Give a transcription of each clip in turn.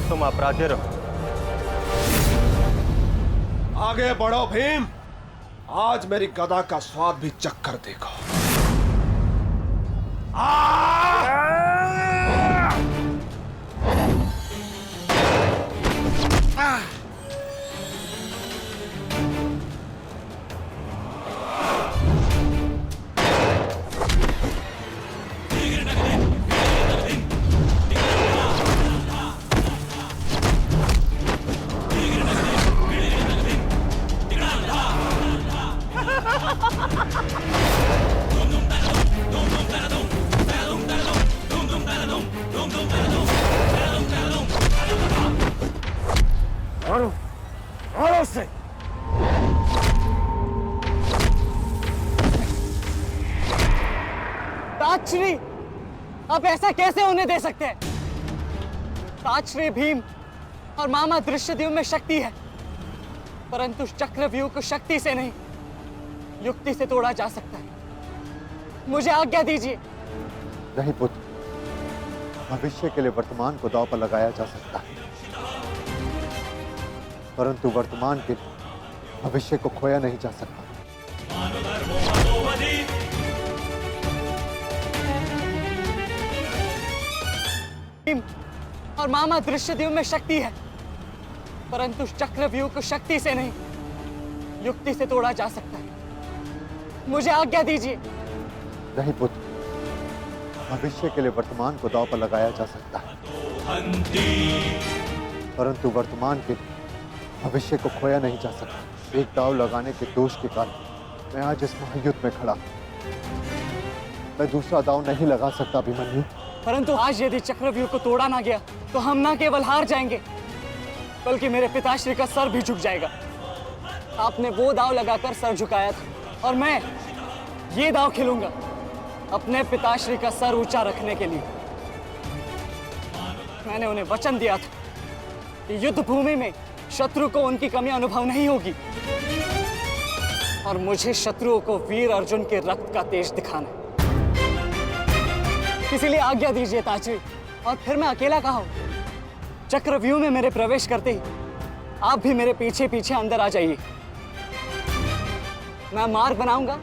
तुम अपराधी रहो। आगे बढ़ो भीम, आज मेरी गदा का स्वाद भी चक्कर देखो। मारो उससे। ताजश्री, आप ऐसा कैसे होने दे सकते हैं? ताजश्री भीम और मामा दृश्यद्युम्न में शक्ति है, परंतु चक्रव्यूह को शक्ति से नहीं, युक्ति से तोड़ा जा सकता है। मुझे आज्ञा दीजिए। नहीं पुत्र, भविष्य के लिए वर्तमान को दांव पर लगाया जा सकता है, परंतु वर्तमान के लिए भविष्य को खोया नहीं जा सकता। भीम और मामा दृश्यद्युम्न में शक्ति है, परंतु चक्रव्यूह को शक्ति से नहीं, युक्ति से तोड़ा जा सकता है। मुझे आज्ञा दीजिए। नहीं पुत्र, भविष्य के लिए वर्तमान को दांव पर लगाया जा सकता है, परंतु वर्तमान के लिए भविष्य को खोया नहीं जा सकता। एक दांव लगाने के दोष के कारण मैं आज इस महायुद्ध में खड़ा। मैं दूसरा दांव नहीं लगा सकता अभिमन्यु। परंतु आज यदि चक्रव्यूह को तोड़ा ना गया तो हम ना केवल हार जाएंगे, बल्कि मेरे पिताश्री का सर भी झुक जाएगा। आपने वो दांव लगाकर सर झुकाया था और मैं ये दांव खेलूंगा अपने पिताश्री का सर ऊंचा रखने के लिए। मैंने उन्हें वचन दिया था कि युद्ध भूमि में शत्रु को उनकी कमी अनुभव नहीं होगी, और मुझे शत्रुओं को वीर अर्जुन के रक्त का तेज दिखाना है। इसीलिए आज्ञा दीजिए ताजश्री, और फिर मैं अकेला कहाँ हूं? चक्रव्यूह में मेरे प्रवेश करते ही आप भी मेरे पीछे पीछे अंदर आ जाइए। मैं मार्ग बनाऊंगा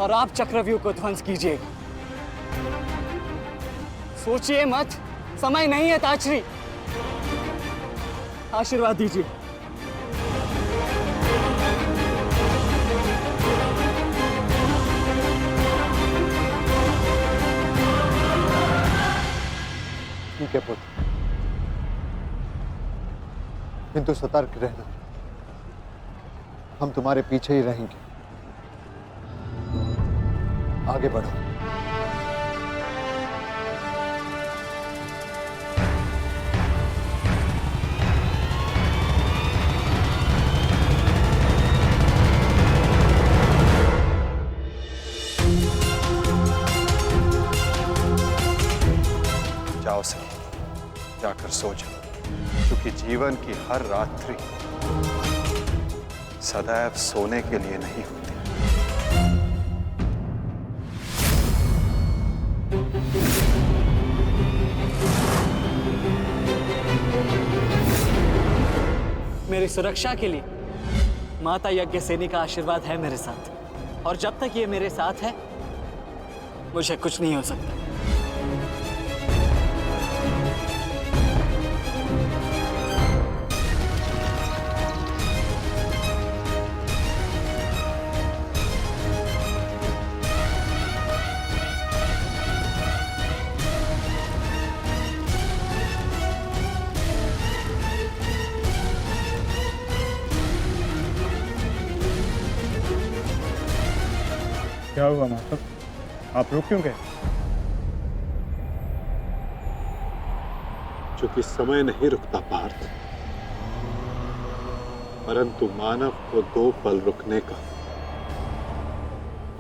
और आप चक्रव्यूह को ध्वंस कीजिएगा। सोचिए मत, समय नहीं है ताजश्री। आशीर्वाद दीजिए। ठीक है पुत्र, किंतु सतर्क रहना। हम तुम्हारे पीछे ही रहेंगे। आगे बढ़ो। जाओ सखी, जाकर सो जाओ, क्योंकि जीवन की हर रात्रि सदैव सोने के लिए नहीं होती। मेरी सुरक्षा के लिए माता यज्ञसेनी का आशीर्वाद है मेरे साथ, और जब तक ये मेरे साथ है मुझे कुछ नहीं हो सकता। क्या हुआ माता? आप रुक क्यों गए? चूंकि समय नहीं रुकता पार्थ, परंतु मानव को 2 पल रुकने का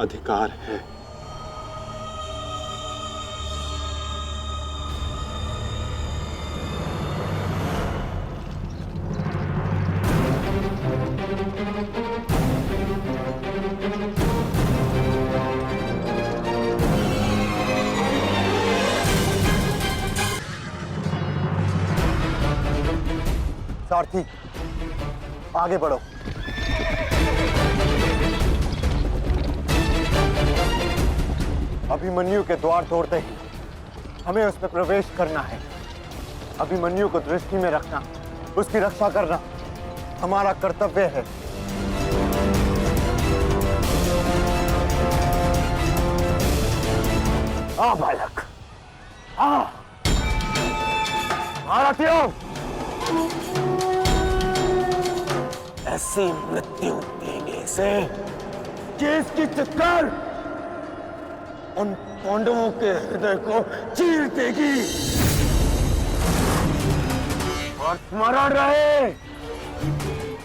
अधिकार है। सारथी, आगे बढ़ो। अभिमन्यु के द्वार तोड़ते ही हमें उसमें प्रवेश करना है। अभिमन्यु को दृष्टि में रखना, उसकी रक्षा करना हमारा कर्तव्य है। आ बालक, आ भारतीयों, ऐसी मृत्यु देने से कि इसकी चित्कार उन पांडवों के हृदय को चीर देगी। और स्मरण रहे,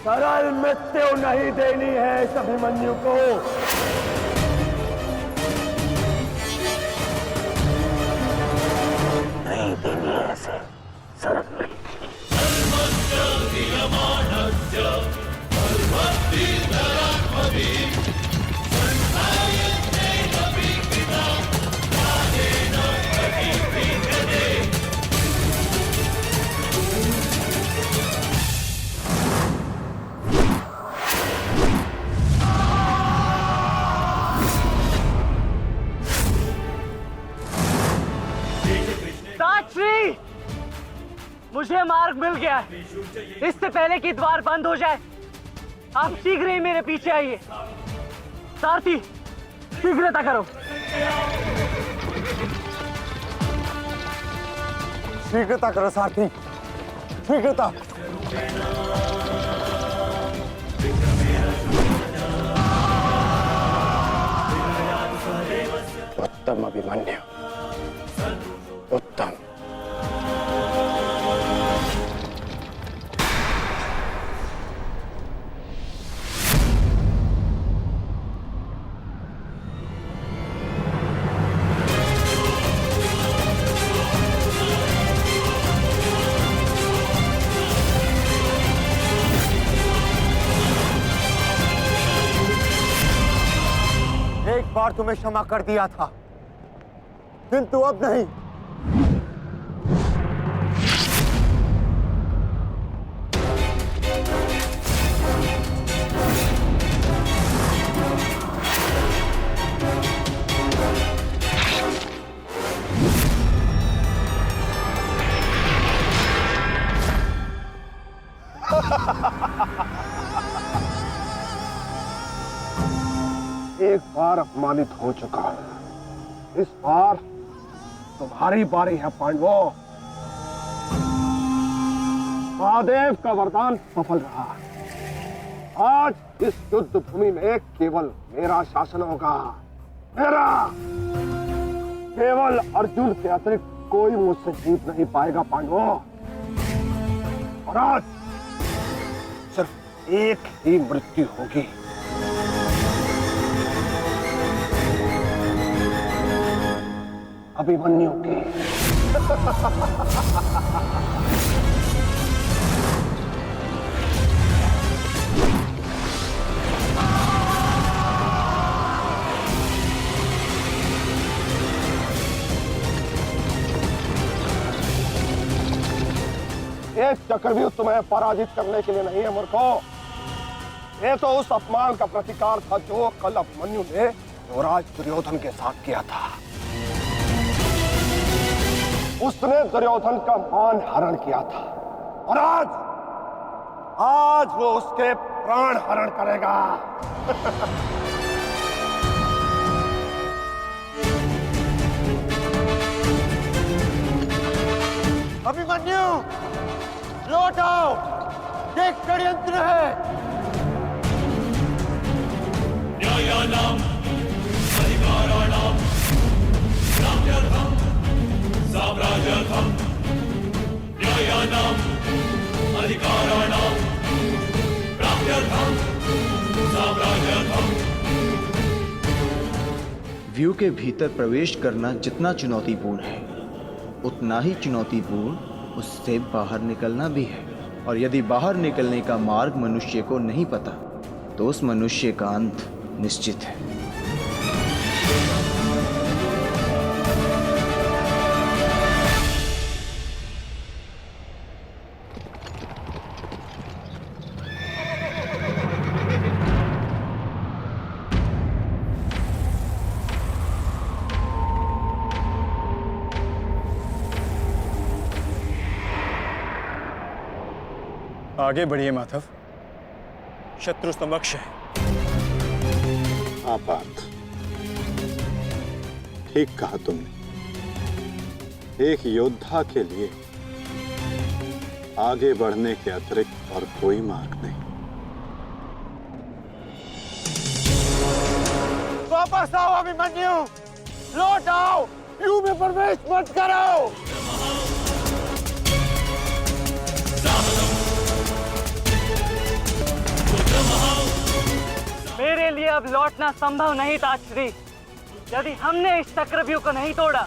सरल मृत्यु नहीं देनी है इस अभिमन्यु को। नहीं देनी है ऐसे सरल मृत्यु। साक्षी, मुझे मार्ग मिल गया है। इससे पहले कि द्वार बंद हो जाए, आप शीघ्र ही मेरे पीछे आइए। सारथी, शीघ्रता करो। शीघ्रता करो सारथी, शीघ्रता। उत्तम अभिमन्यु, उत्तम। एक बार तुम्हें क्षमा कर दिया था, किंतु अब नहीं। एक बार अपमानित हो चुका हूं, इस बार तुम्हारी बारी है पांडवों। महादेव का वरदान सफल रहा। आज इस युद्ध भूमि में केवल मेरा शासन होगा, मेरा। केवल अर्जुन के अतिरिक्त कोई मुझसे जीत नहीं पाएगा पांडवों। और आज सिर्फ एक ही मृत्यु होगी। अभिमन्यु की। एक चक्रव्यूह तुम्हें पराजित करने के लिए नहीं है मूर्खों। ये तो उस अपमान का प्रतिकार था जो कल अभिमन्यु ने युवराज दुर्योधन के साथ किया था। उसने दुर्योधन का मान हरण किया था और आज वो उसके प्राण हरण करेगा। अभिमन्यु, लौट आओ, ये षड्यंत्र है। न्यायानां अधिकाराणां प्राप्त्यर्थं साम्राज्यार्थं न्यायानां अधिकाराणां प्राप्त्यर्थं साम्राज्यार्थं। व्यू के भीतर प्रवेश करना जितना चुनौतीपूर्ण है, उतना ही चुनौतीपूर्ण उससे बाहर निकलना भी है। और यदि बाहर निकलने का मार्ग मनुष्य को नहीं पता, तो उस मनुष्य का अंत निश्चित है। आगे बढ़िए माधव, शत्रु समक्ष है। हाँ पार्थ, ठीक कहा तुमने। एक योद्धा के लिए आगे बढ़ने के अतिरिक्त और कोई मार्ग नहीं। वापस आओ अभिमन्यु, लौट आओ, यू में प्रवेश मत करो। मेरे लिए अब लौटना संभव नहीं था श्री। यदि हमने इस चक्रव्यूह को नहीं तोड़ा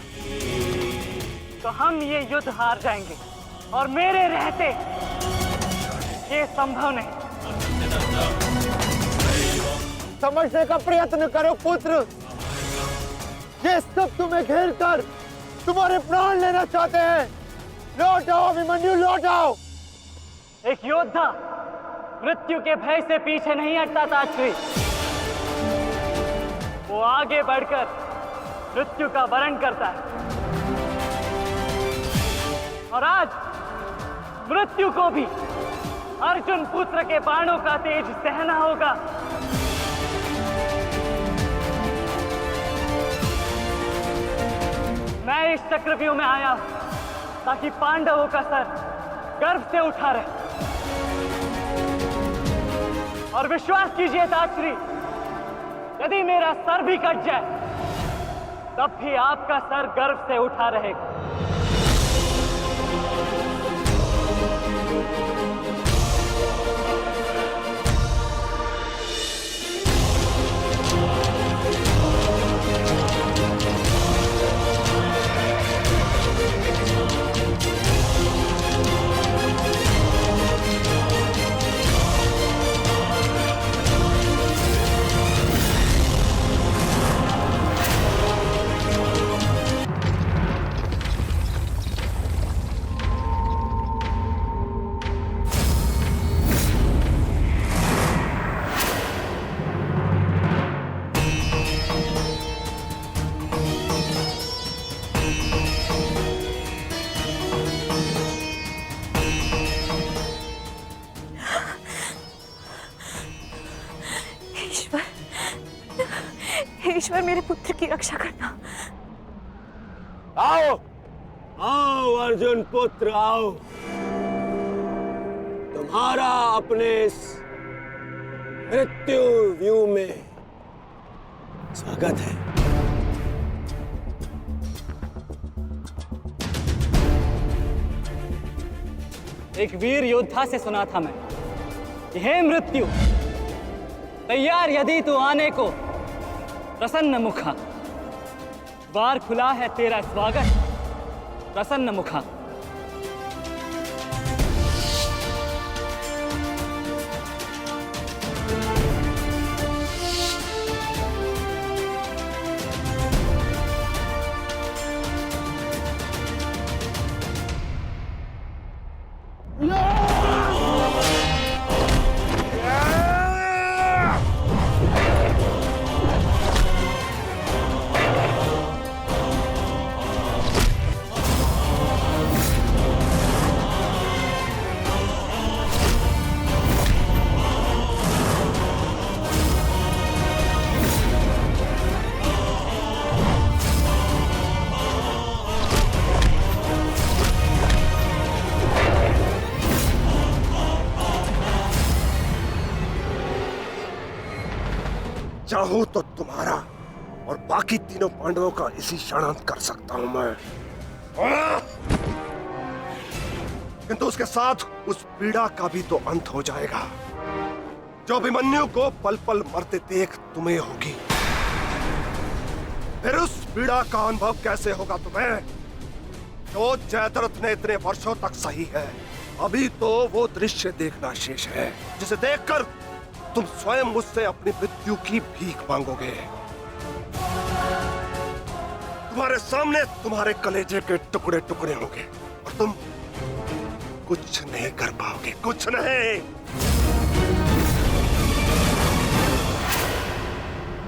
तो हम ये युद्ध हार जाएंगे, और मेरे रहते ये संभव नहीं। समझने का प्रयत्न करो पुत्र, ये सब तुम्हें घेर कर तुम्हारे प्राण लेना चाहते हैं। लौट आओ अभिमन्यु, लौट आओ। एक योद्धा मृत्यु के भय से पीछे नहीं हटता था श्री। वो आगे बढ़कर मृत्यु का वरण करता है, और आज मृत्यु को भी अर्जुन पुत्र के बाणों का तेज सहना होगा। मैं इस चक्रव्यूह में आया हूं ताकि पांडवों का सर गर्व से उठा रहे। और विश्वास कीजिए ताश्री, यदि मेरा सर भी कट जाए तब भी आपका सर गर्व से उठा रहेगा। ईश्वर, मेरे पुत्र की रक्षा करना। आओ आओ अर्जुन पुत्र, आओ। तुम्हारा अपने इस मृत्यु व्यू में स्वागत है। एक वीर योद्धा से सुना था मैं, हे मृत्यु, तैयार यदि तू आने को प्रसन्न मुखा। द्वार खुला है तेरा स्वागत, प्रसन्न मुखा। चाहूं तो तुम्हारा और बाकी तीनों पांडवों का इसी क्षण अंत कर सकता हूं मैं, किंतु उसके साथ उस पीड़ा का भी तो अंत हो जाएगा जो अभिमन्यु को पल पल मरते देख तुम्हें होगी। फिर उस पीड़ा का अनुभव कैसे होगा तुम्हें जो जयद्रथ ने इतने वर्षों तक सही है। अभी तो वो दृश्य देखना शेष है जिसे देखकर तुम स्वयं मुझसे अपनी मृत्यु की भीख मांगोगे। तुम्हारे सामने तुम्हारे कलेजे के टुकड़े टुकड़े होंगे और तुम कुछ नहीं कर पाओगे, कुछ नहीं।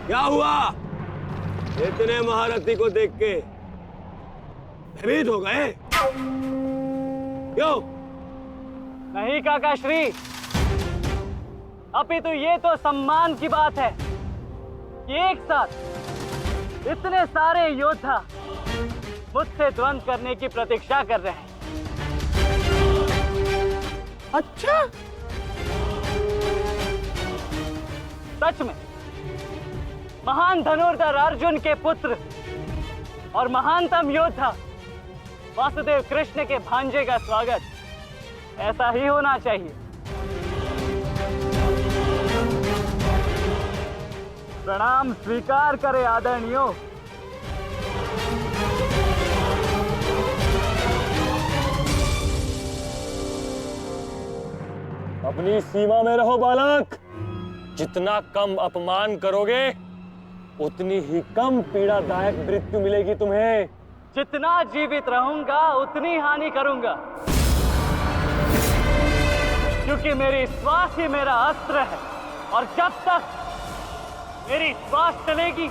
क्या हुआ? इतने महारथी को देख के भयभीत हो गए? क्यों? नहीं काका श्री, अभी तो ये तो सम्मान की बात है कि एक साथ इतने सारे योद्धा मुझसे द्वंद्व करने की प्रतीक्षा कर रहे हैं। अच्छा, सच में महान धनुर्धर अर्जुन के पुत्र और महानतम योद्धा वासुदेव कृष्ण के भांजे का स्वागत ऐसा ही होना चाहिए। प्रणाम स्वीकार करे आदरणीयों। अपनी सीमा में रहो बालक। जितना कम अपमान करोगे उतनी ही कम पीड़ादायक मृत्यु मिलेगी तुम्हें। जितना जीवित रहूंगा उतनी हानि करूंगा, क्योंकि मेरी श्वास ही मेरा अस्त्र है और जब तक मेरी श्वास चलेगी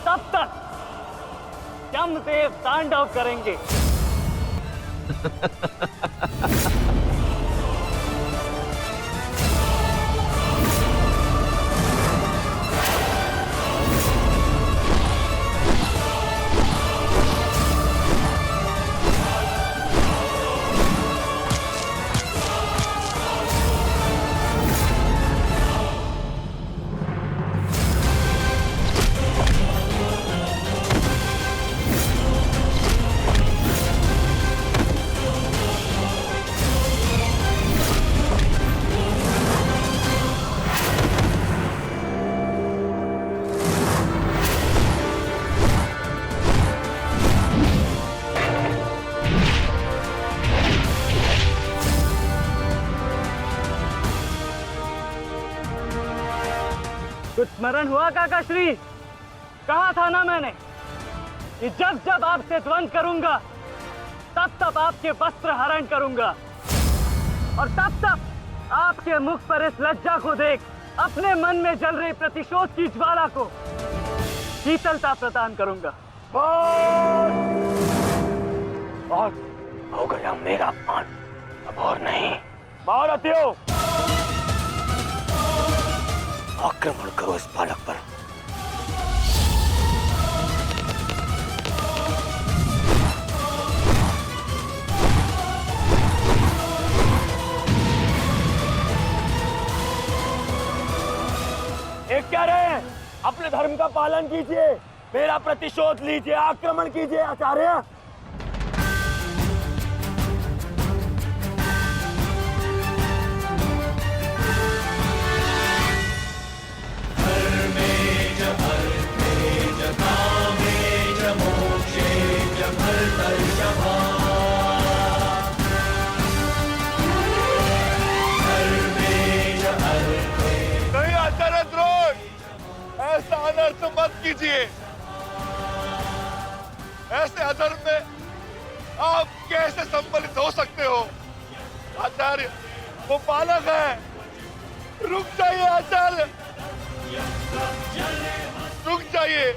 तब तक यमदेव तांडव करेंगे। कुछ स्मरण हुआ काका श्री? कहा था ना मैंने कि जब जब आपसे द्वंद्व करूंगा तब तब आपके वस्त्र हरण करूंगा और तब तब आपके मुख पर इस लज्जा को देख अपने मन में जल रही प्रतिशोध की ज्वाला को शीतलता प्रदान करूंगा। और हो गया मेरा अपमान, अब और नहीं। महारथियों, आक्रमण करो इस बालक पर। एक क्या रहे, अपने धर्म का पालन कीजिए, मेरा प्रतिशोध लीजिए, आक्रमण कीजिए आचार्य। नहीं आचार्य द्रोण, ऐसा अनर्थ मत कीजिए। ऐसे अधर्म में आप कैसे सम्मिलित हो सकते हो? आचार्य, वो बालक है। रुक जाइए आचार्य, रुक जाइए।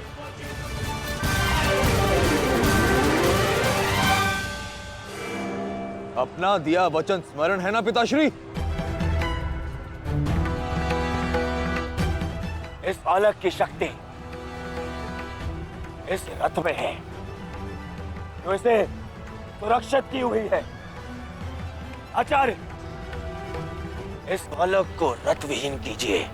अपना दिया वचन स्मरण है ना पिताश्री? इस बालक की शक्ति इस रथ में है जो इसे सुरक्षित की हुई है। आचार्य, इस बालक को रथ विहीन कीजिए।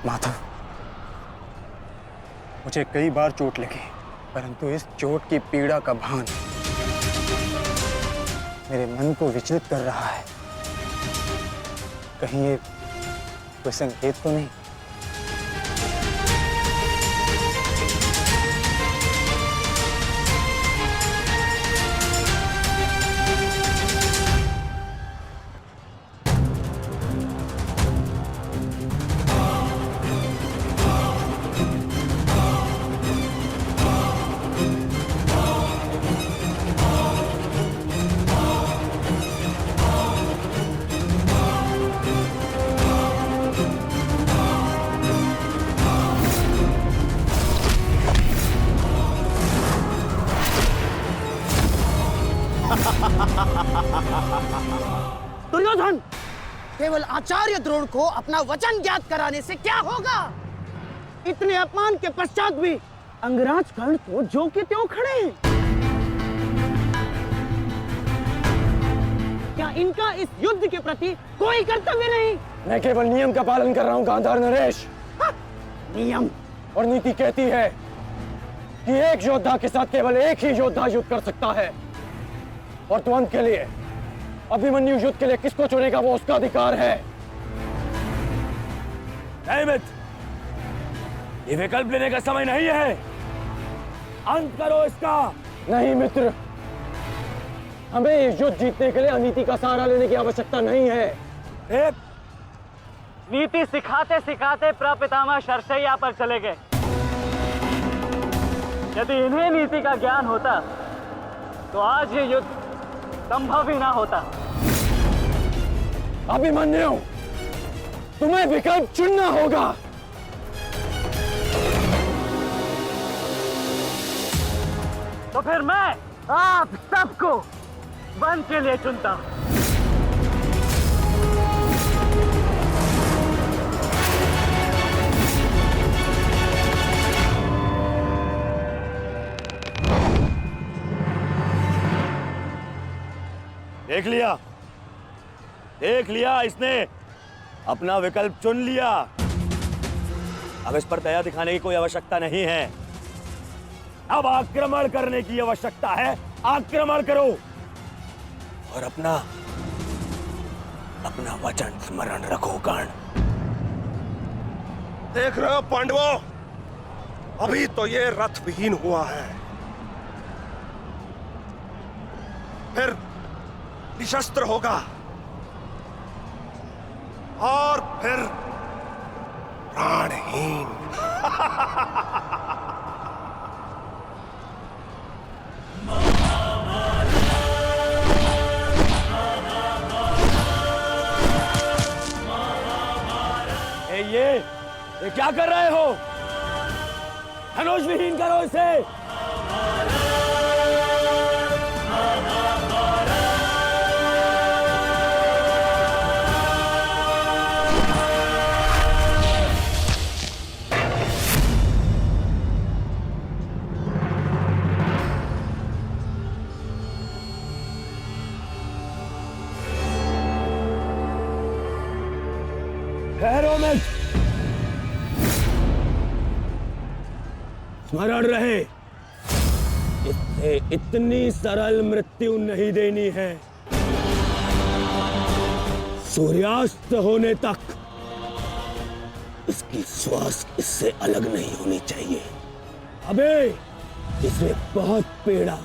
माधव, मुझे कई बार चोट लगी, परंतु इस चोट की पीड़ा का भान मेरे मन को विचलित कर रहा है। कहीं ये कोई संकेत तो नहीं? दुर्योधन, केवल आचार्य द्रोण को अपना वचन ज्ञात कराने से क्या होगा? इतने अपमान के पश्चात भी अंगराज कर्ण तो जो के त्यों खड़े हैं। क्या इनका इस युद्ध के प्रति कोई कर्तव्य नहीं? मैं केवल नियम का पालन कर रहा हूं गांधार नरेश। नियम और नीति कहती है कि एक योद्धा के साथ केवल एक ही योद्धा युद्ध कर सकता है, और तुरंत के लिए अभिमन्यु युद्ध के लिए किसको चुनेगा वो उसका अधिकार है। नहीं मित्र, ये विकल्प लेने का समय नहीं है। अंत करो इसका। नहीं मित्र, हमें ये युद्ध जीतने के लिए अनीति का सहारा लेने की आवश्यकता नहीं है। नीति सिखाते सिखाते प्रपितामह शरशैया पर चले गए। यदि इन्हें नीति का ज्ञान होता तो आज ये युद्ध संभव ही ना होता। अभिमन्यु, तुम्हें विकल्प चुनना होगा। तो फिर मैं आप सबको वन के लिए चुनता हूं। देख लिया इसने अपना विकल्प चुन लिया। अब इस पर दया दिखाने की कोई आवश्यकता नहीं है। अब आक्रमण करने की आवश्यकता है। आक्रमण करो और अपना वचन स्मरण रखो कर्ण। देख रहे हो पांडवों, अभी तो ये रथ विहीन हुआ है, फिर निशस्त्र होगा और फिर प्राणहीन। ये क्या कर रहे हो? धनुष विहीन करो इसे। ठहरो में स्मरण रहे, इससे इतनी सरल मृत्यु नहीं देनी है। सूर्यास्त होने तक इसकी श्वास इससे अलग नहीं होनी चाहिए। अबे इसमें बहुत पीड़ा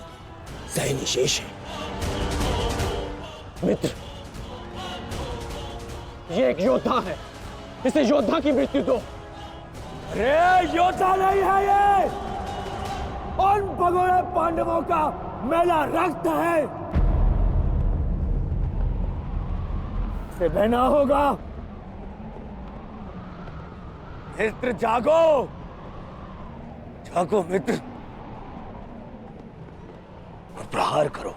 सहनी शेष है। मित्र, ये एक योद्धा है, इसे योद्धा की मृत्यु दो। अरे योद्धा नहीं है ये, उन भगोड़े पांडवों का मेला रक्त है। इसे बहना होगा। मित्र जागो, जागो मित्र, और प्रहार करो।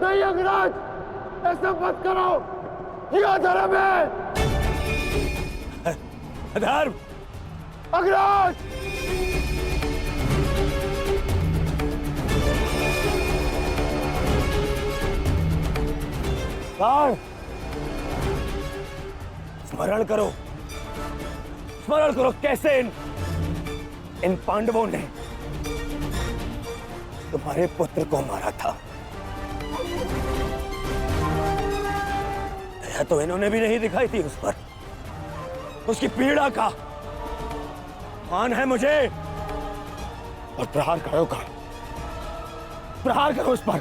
नहीं अंगराज, ऐसा मत करो, यह धर्म है। अधर्म? अंगराज! स्मरण करो, स्मरण करो कैसे इन पांडवों ने तुम्हारे पुत्र को मारा था। दया तो इन्होंने भी नहीं दिखाई थी उस पर। उसकी पीड़ा का मान है मुझे। और प्रहार करो का, प्रहार करो उस पर।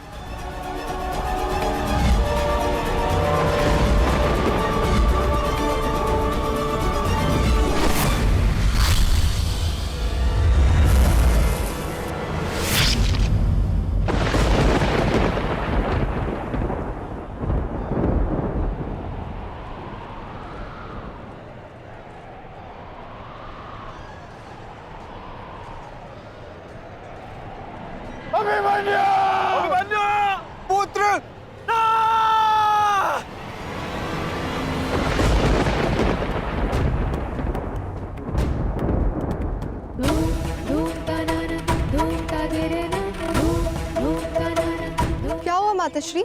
माताश्री।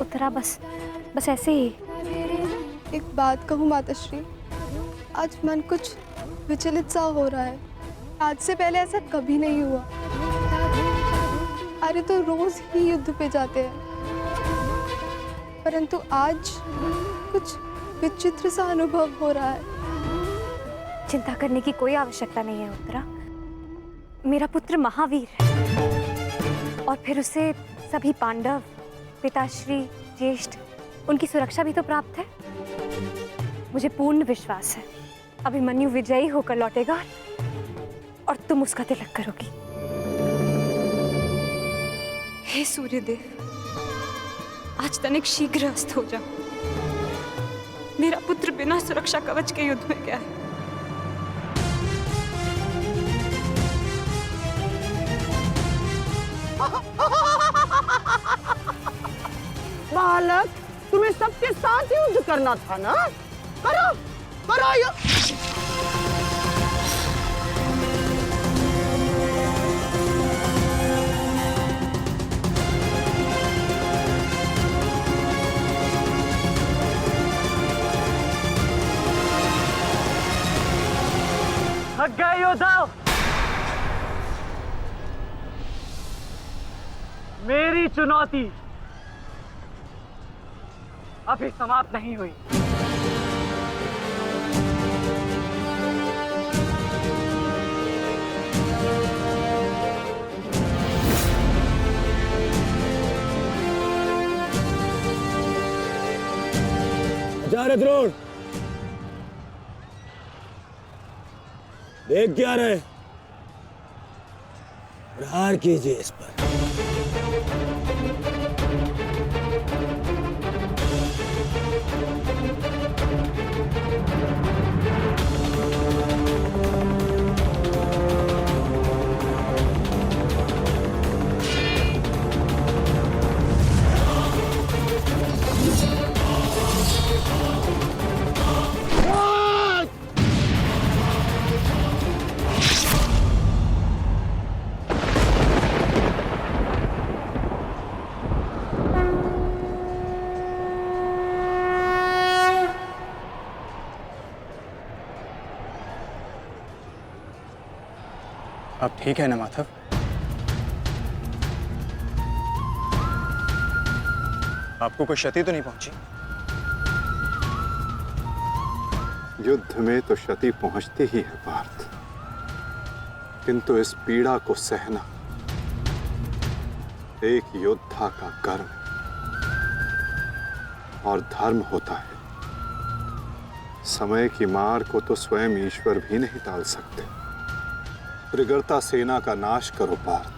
उत्तरा बस ऐसे ही। एक बात कहूँ माताश्री, आज मन कुछ विचलित सा हो रहा है। आज से पहले ऐसा कभी नहीं हुआ। अरे तो रोज ही युद्ध पे जाते हैं, परंतु आज कुछ विचित्र सा अनुभव हो रहा है। चिंता करने की कोई आवश्यकता नहीं है उत्तरा। मेरा पुत्र महावीर है और फिर उसे सभी पांडव, पिताश्री, ज्येष्ठ, उनकी सुरक्षा भी तो प्राप्त है। मुझे पूर्ण विश्वास है अभिमन्यु विजयी होकर लौटेगा और तुम उसका तिलक करोगी। हे सूर्यदेव, आज तनिक शीघ्र अस्त हो जाओ। मेरा पुत्र बिना सुरक्षा कवच के युद्ध में गया है। बालक, तुम्हें सबके साथ युद्ध करना था ना? करो करो युद्ध। थक गए योद्धाओ? मेरी चुनौती अभी समाप्त नहीं हुई। आचार्य द्रोण, देख क्या रहे? प्रहार कीजिए इस पर। अब ठीक है ना माधव? आपको कोई क्षति तो नहीं पहुंची? युद्ध में तो क्षति पहुंचती ही है पार्थ, किंतु इस पीड़ा को सहना एक योद्धा का कर्म और धर्म होता है। समय की मार को तो स्वयं ईश्वर भी नहीं टाल सकते। त्रिगर्ता सेना का नाश करो पार्थ।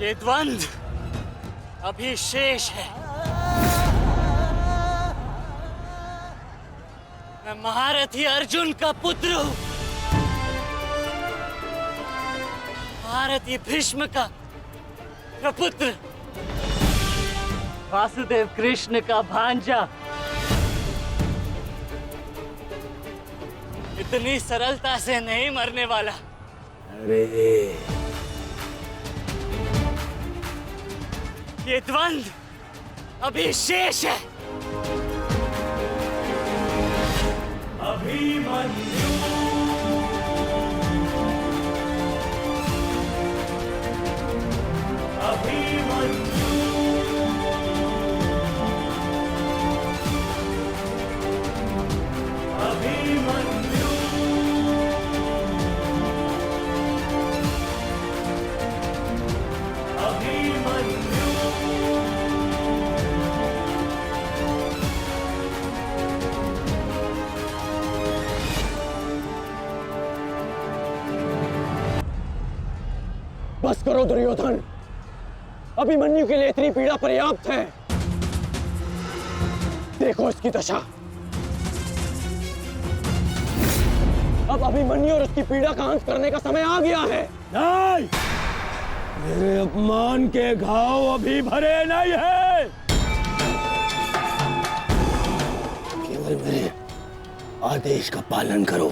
ये द्वंद्व अभी शेष है। मैं महारथी अर्जुन का पुत्र हूं, महारथी भीष्म का प्रपुत्र, वासुदेव कृष्ण का भांजा। इतनी सरलता से नहीं मरने वाला। अरे ये द्वंद्व अभी शेष है। अभिमन्यु, अभिमन्यु, अभिमन्यु। बस करो दुर्योधन, अभिमन्यु के लिए इतनी पीड़ा पर्याप्त है। देखो इसकी दशा। अब अभिमन्यु और उसकी पीड़ा का अंत करने का समय आ गया है। नहीं, मेरे अपमान के घाव अभी भरे नहीं है। केवल मेरे आदेश का पालन करो।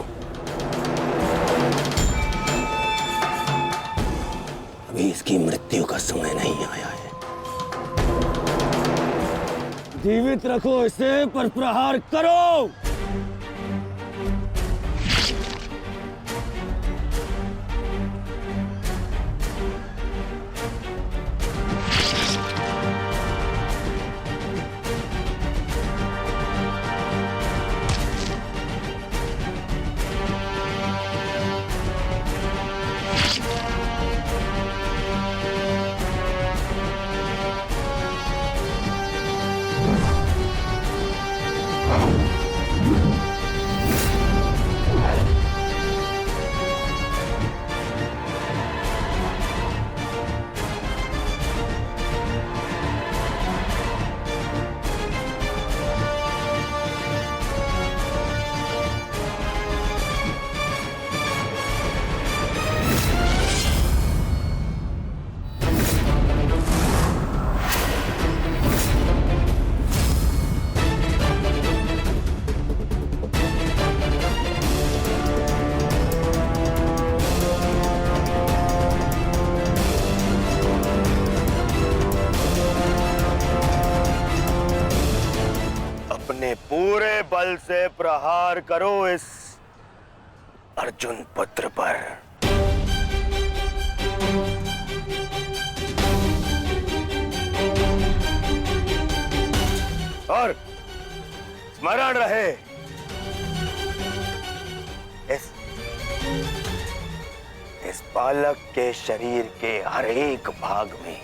अभी इसकी मृत्यु का समय नहीं आया है। जीवित रखो इसे, पर प्रहार करो। पूरे बल से प्रहार करो इस अर्जुन पुत्र पर। और स्मरण रहे, इस बालक के शरीर के हर एक भाग में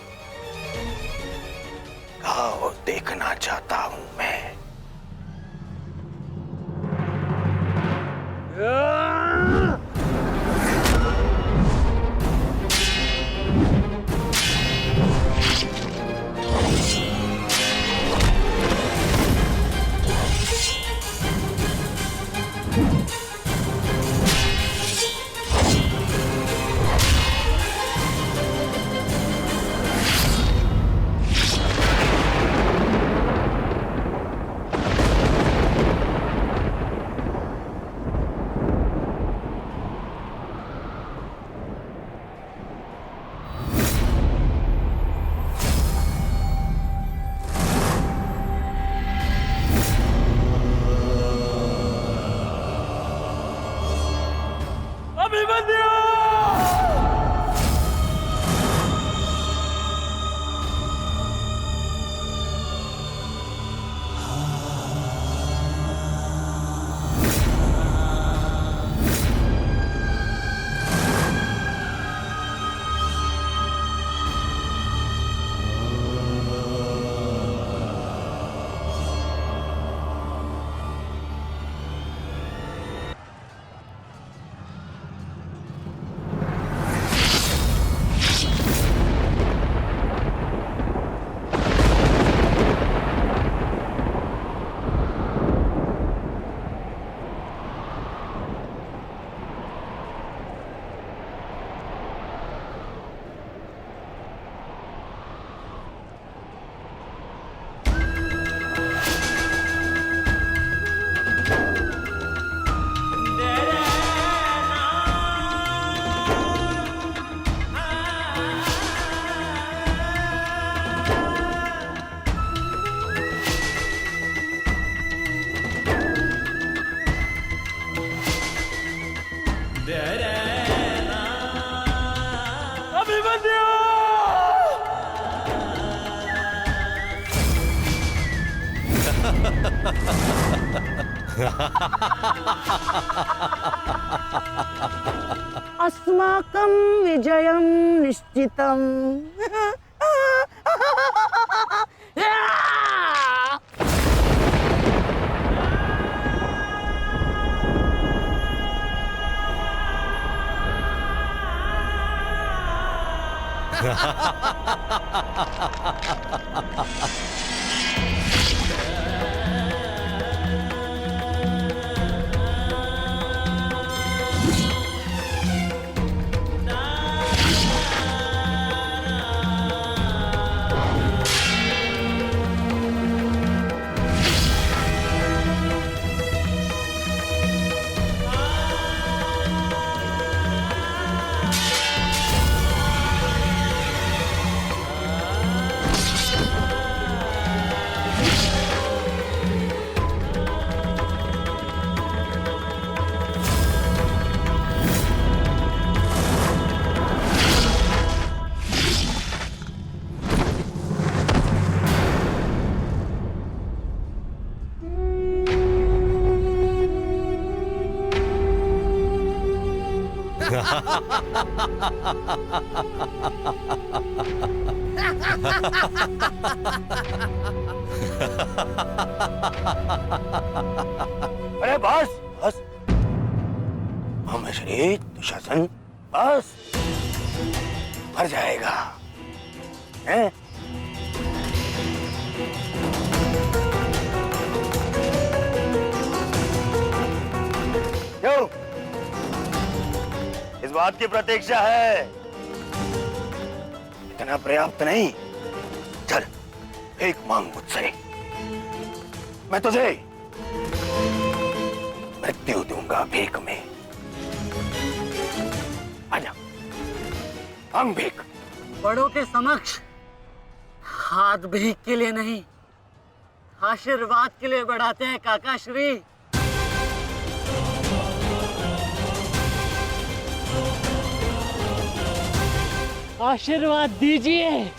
घाव देखना चाहता हूं मैं। अस्माकं विजयं निश्चितम्। अरे बस बस, मोहम्मद शरीफ दुशासन, बस मर जाएगा हैं? क्यों? इस बात की प्रतीक्षा है? इतना पर्याप्त नहीं? चल एक मांग मुझसे, मैं तुझे मृत्यु दूंगा भीख में। आजा, मांग भीख। बड़ों के समक्ष हाथ भीख के लिए नहीं, आशीर्वाद के लिए बढ़ाते हैं काका श्री। आशीर्वाद दीजिए।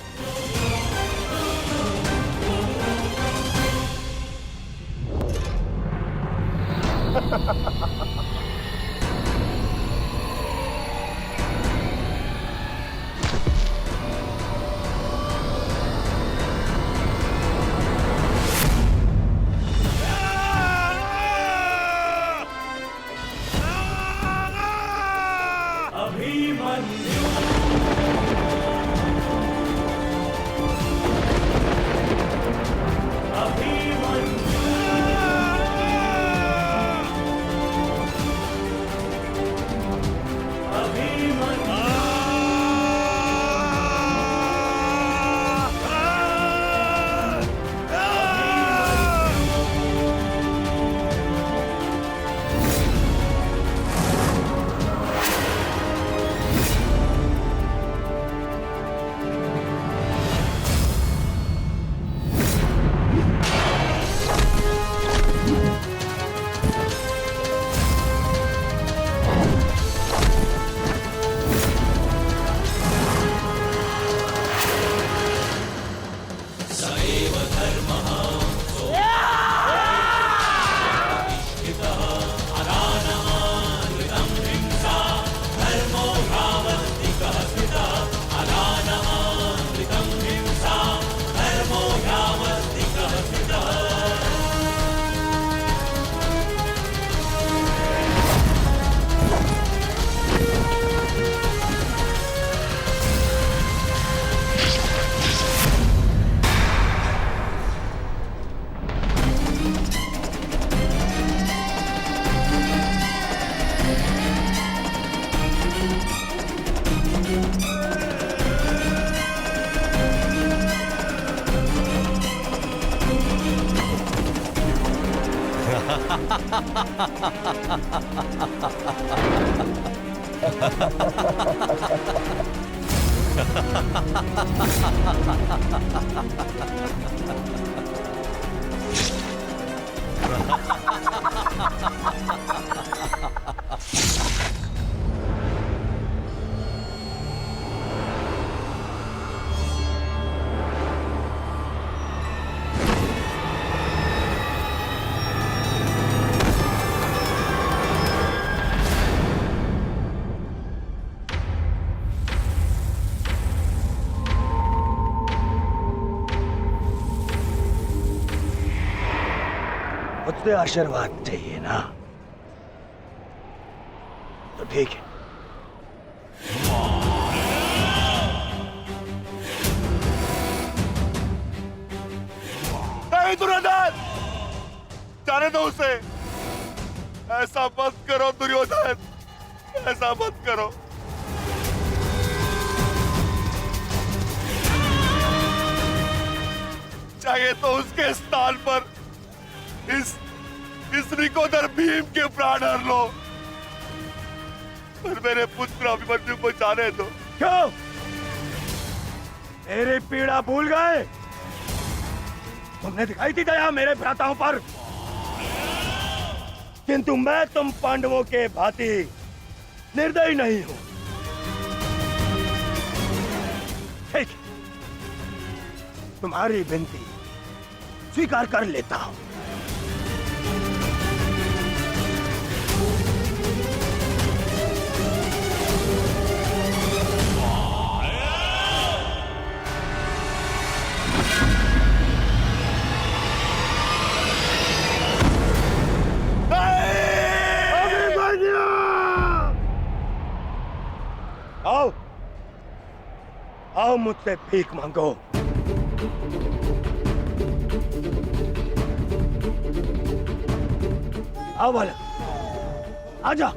मुझसे आशीर्वाद चाहिए ना, तो ठीक है। दुर्योधन, जाने दो उसे। ऐसा मत करो दुर्योधन, ऐसा मत करो। चाहिए तो उसके स्थान पर इस निकोदर भीम के प्राण हर लो, पर मेरे पुत्र अभिमन्यु को जाने दो। क्यों? मेरी पीड़ा भूल गए? तुमने दिखाई थी दया मेरे भ्राताओं पर, किंतु मैं तुम पांडवों के भांति निर्दयी नहीं हूं। ठीक, तुम्हारी विनती स्वीकार कर लेता हूं। आओ, आओ मुझसे भीख मांगो। आओ बालक, आजा।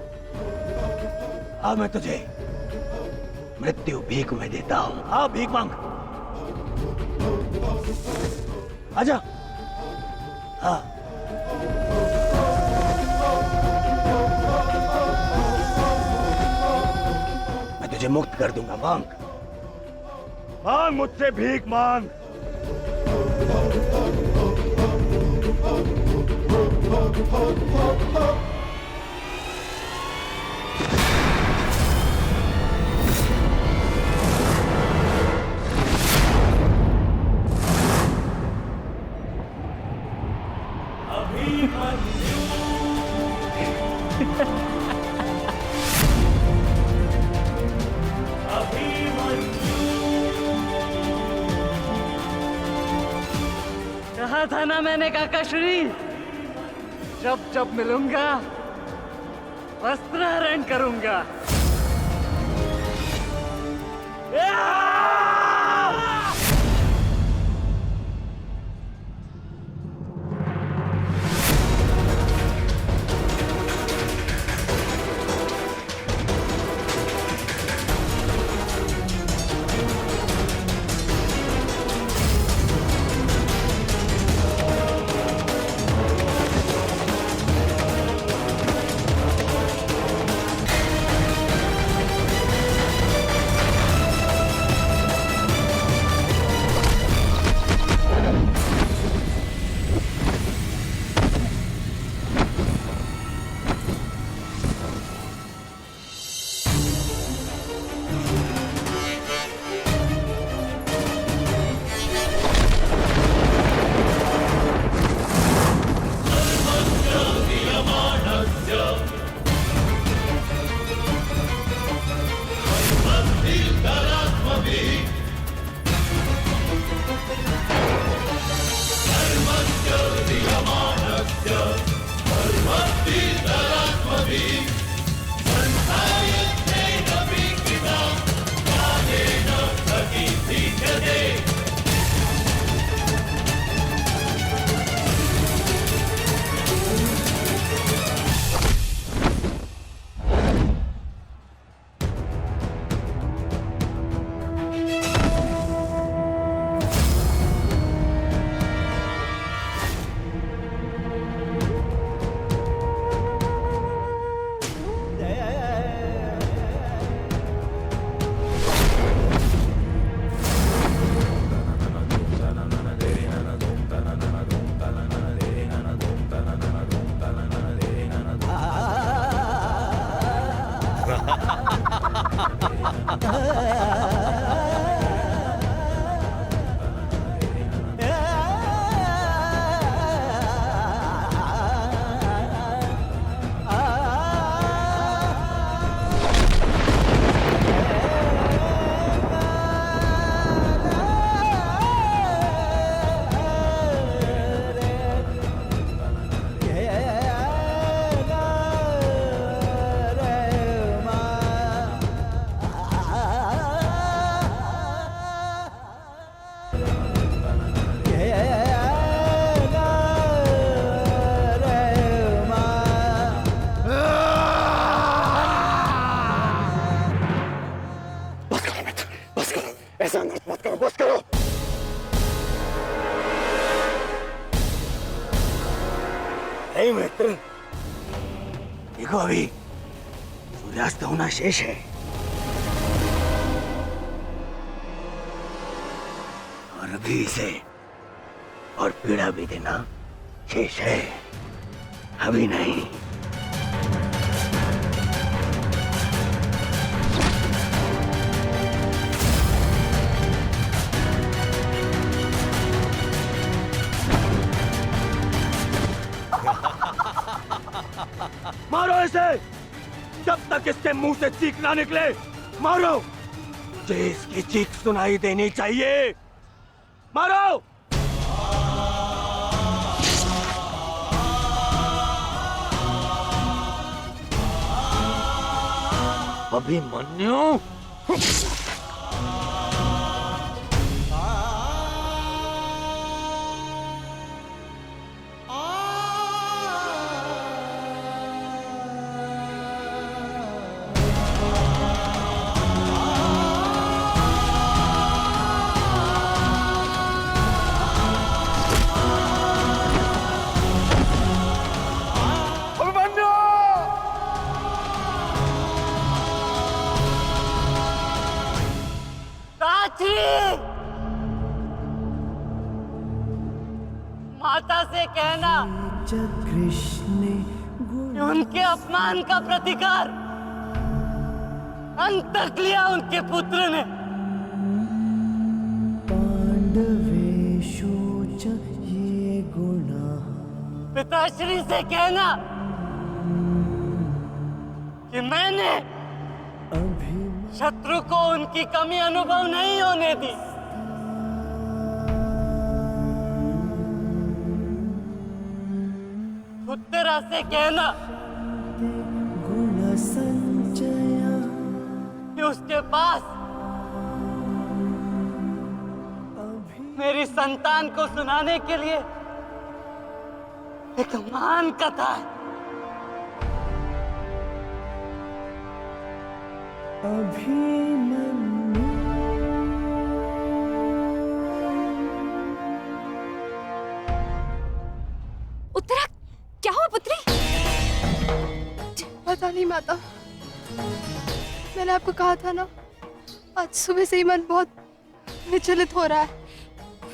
अब मैं तुझे मृत्यु भीख में देता हूं। आओ भीख मांग, आजा। हाँ, मैं तुझे मुक्त कर दूंगा। मांग, मांग मुझसे भीख मांग। कहा था ना मैंने काकाश्री, जब जब मिलूंगा वस्त्रहरण करूंगा। संघर्ष मत करो, बस करो। हे मित्र, देखो अभी सूर्यास्त होना शेष है और अभी इसे और पीड़ा भी देना शेष है, अभी नहीं। मारो इसे, जब तक इसके मुंह से चीख ना निकले मारो। मुझे इसकी चीख सुनाई देनी चाहिए, मारो। अभिमन्यु, माता से कहना कि उनके अपमान का प्रतिकार अंत तक लिया उनके पुत्र ने। पिताश्री से कहना कि मैंने शत्रु को उनकी कमी अनुभव नहीं होने दी। उत्तरा से कहना कि उसके पास मेरी संतान को सुनाने के लिए एक महान कथा है। उत्तरा, क्या हुआ पुत्री? पता नहीं माता, मैंने आपको कहा था ना, आज सुबह से ही मन बहुत विचलित हो रहा है।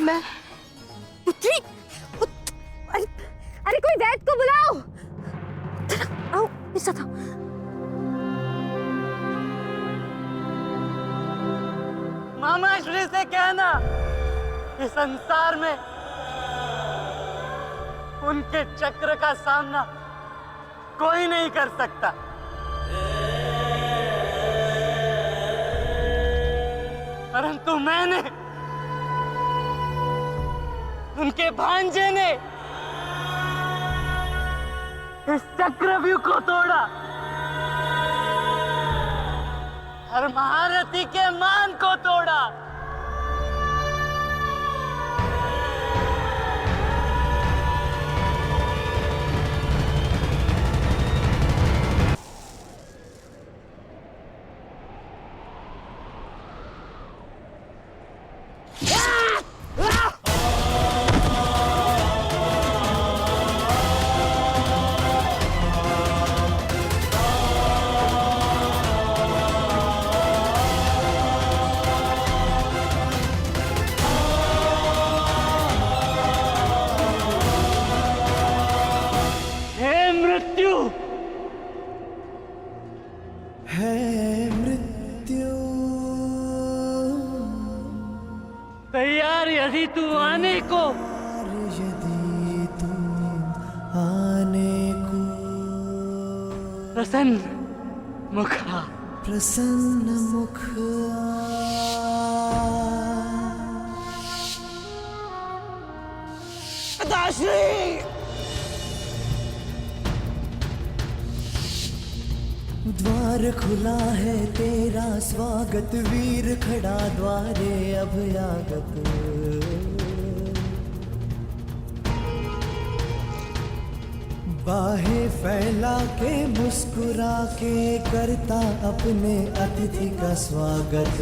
मैं पुत्री, अरे कोई वैद्य को बुलाओ। आओ, ऐसा था। मामा श्री से कहना कि संसार में उनके चक्र का सामना कोई नहीं कर सकता। परंतु मैंने, उनके भांजे ने इस चक्रव्यूह को तोड़ा और महारथी के मान को तोड़ा। तैयार यदि तू आने को, प्रसन्न मुखा, प्रसन्न मुख पिताश्री। द्वार खुला है तेरा स्वागत, वीर खड़ा द्वारे अभयागत। बाहें फैला के मुस्कुरा के करता अपने अतिथि का स्वागत।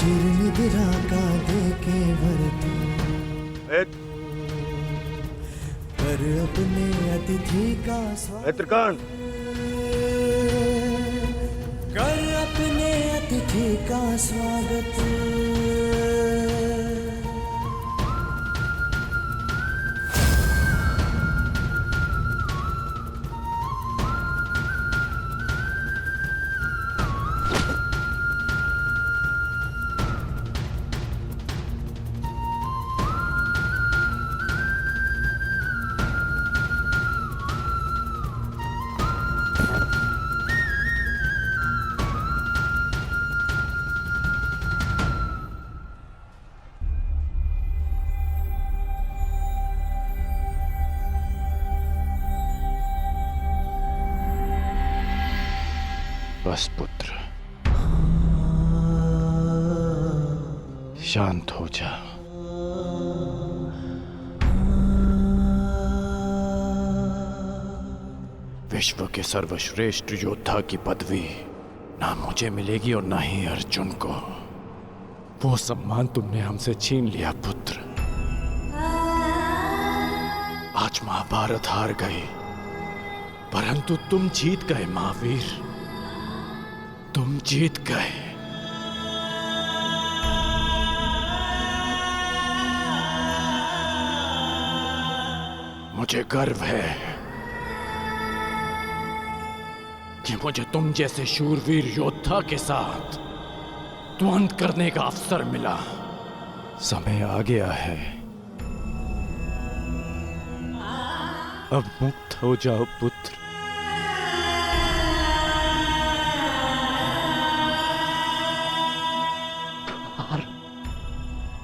चिरनिद्रा का देके वरदान कर अपने अतिथि का त्रिकर्ण, कर अपने अतिथि का स्वागत। बस पुत्र, शांत हो जा। विश्व के सर्वश्रेष्ठ योद्धा की पदवी ना मुझे मिलेगी और ना ही अर्जुन को। वो सम्मान तुमने हमसे छीन लिया पुत्र। आज महाभारत हार गई, परंतु तुम जीत गए महावीर, तुम जीत गए। मुझे गर्व है कि मुझे तुम जैसे शूरवीर योद्धा के साथ द्वंद्व करने का अवसर मिला। समय आ गया है, अब मुक्त हो जाओ पुत्र।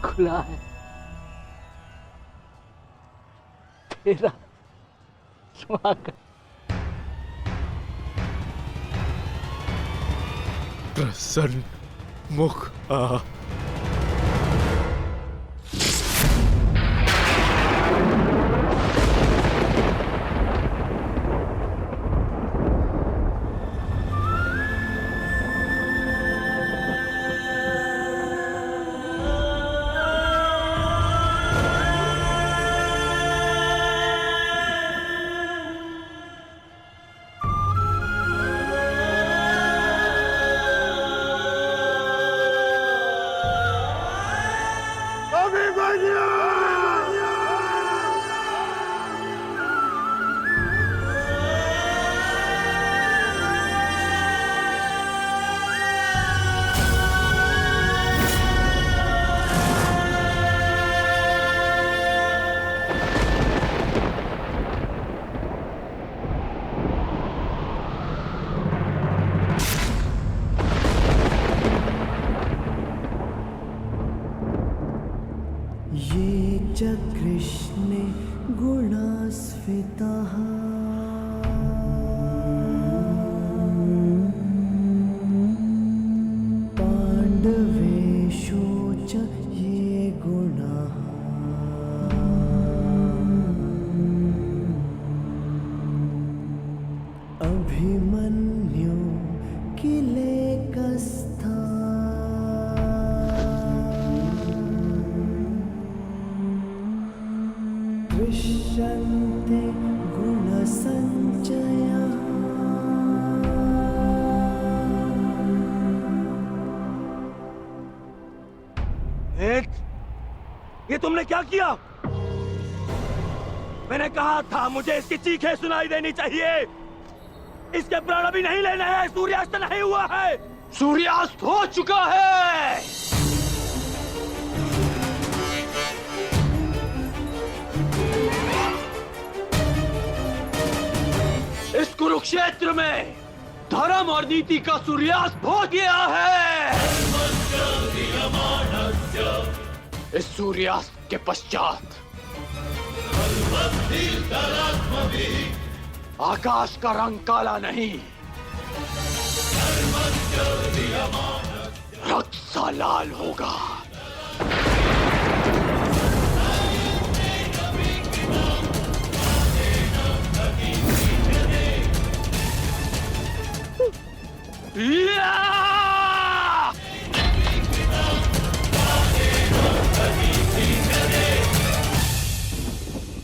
खुला है तेरा स्वागत। प्रसन्न मुख आ। कृष्णे गुणास्फितः पाण्डवेषु च ये गुणाः अभिमन्यु किलेकस्था दृश्यन्ते गुणसञ्चयः। ये तुमने क्या किया? मैंने कहा था मुझे इसकी चीखें सुनाई देनी चाहिए। इसके प्राण अभी नहीं लेने हैं। सूर्यास्त नहीं हुआ है। सूर्यास्त हो चुका है। इस कुरुक्षेत्र में धर्म और नीति का सूर्यास्त हो गया है। इस सूर्यास्त के पश्चात आकाश का रंग काला नहीं, रक्त सा लाल होगा। या!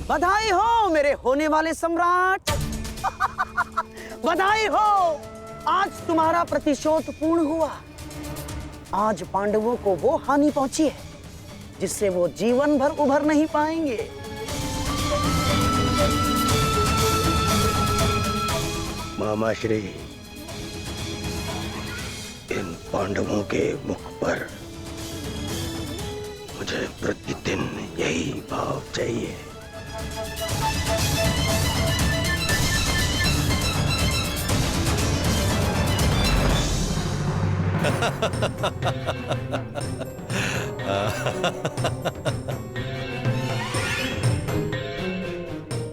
बधाई हो मेरे होने वाले सम्राट। बधाई हो, आज तुम्हारा प्रतिशोध पूर्ण हुआ। आज पांडवों को वो हानि पहुंची है जिससे वो जीवन भर उभर नहीं पाएंगे। मामा श्री, इन पांडवों के मुख पर मुझे प्रतिदिन यही भाव चाहिए।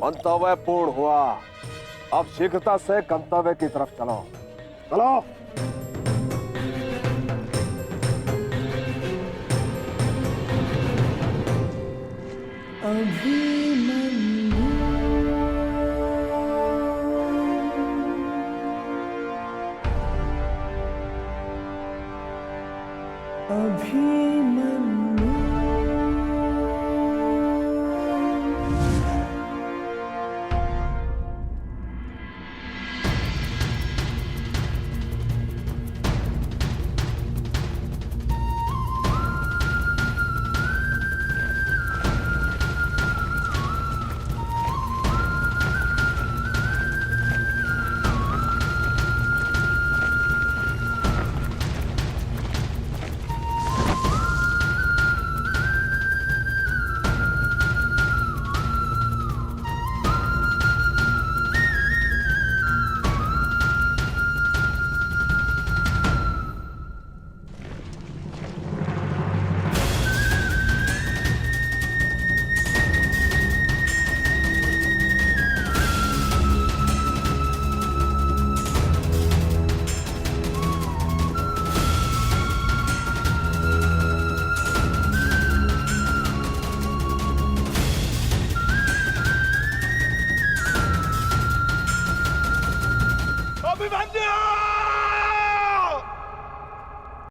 मंतव्य पूर्ण हुआ। अब शीघ्रता से गंतव्य की तरफ चलो। चलो। अभिमन्यु!